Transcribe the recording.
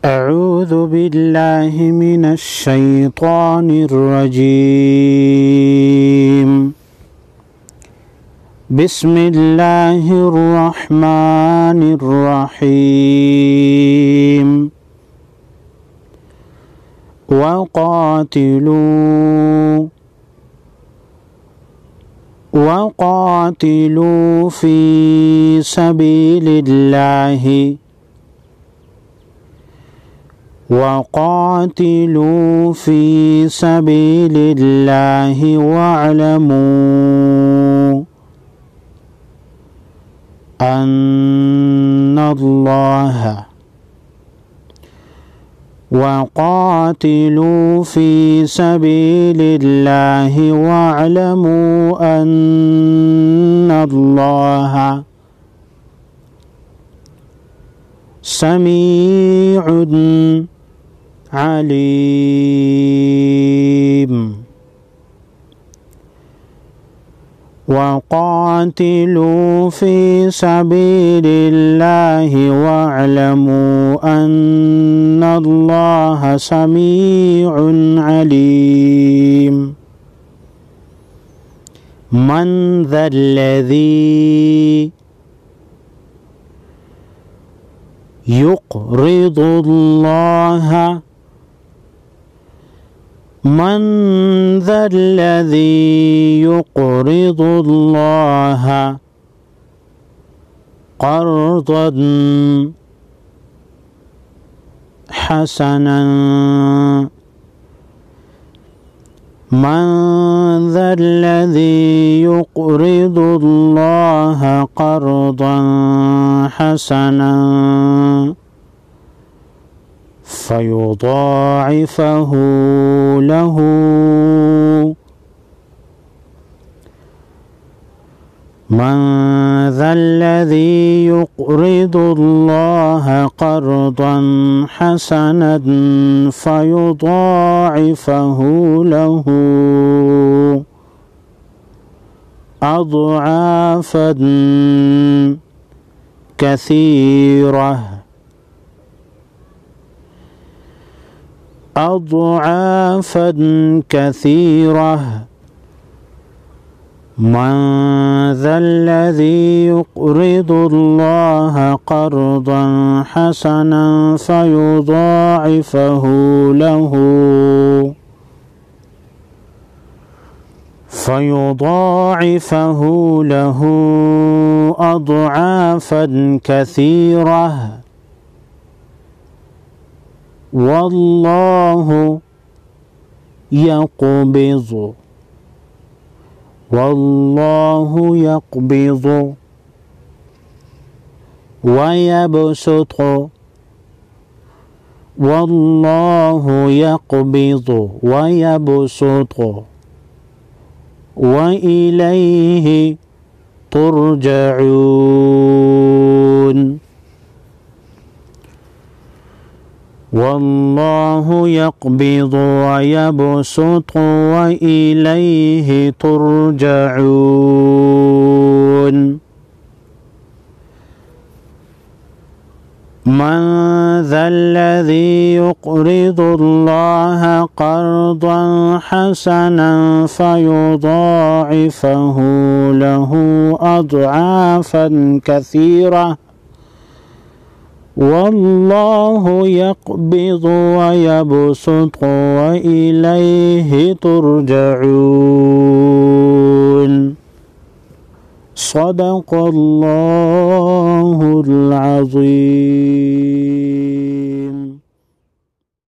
أعوذ بالله من الشيطان الرجيم. بسم الله الرحمن الرحيم. وقاتلوا في سبيل الله واعلموا أن الله وقاتلوا في سبيل الله واعلموا أن الله سميع عليم. وقاتلوا في سبيل الله واعلموا أن الله سميع عليم. من ذا الذي يقرض الله قرضا حسنا؟ من ذا الذي يقرض الله قرضا حسنا فيضاعفه له؟ من ذا الذي يقرض الله قرضا حسنا فيضاعفه له أضعافا كثيرة. من ذا الذي يقرض الله قرضا حسنا فيضاعفه له أضعافا كثيرة. والله يقبض ويبسط وإليه ترجعون. والله يقبض ويبسط وإليه ترجعون. من ذا الذي يقرض الله قرضا حسنا فيضاعفه له أضعافا كثيرة؟ والله يقبض ويبسط وإليه ترجعون. صدق الله العظيم.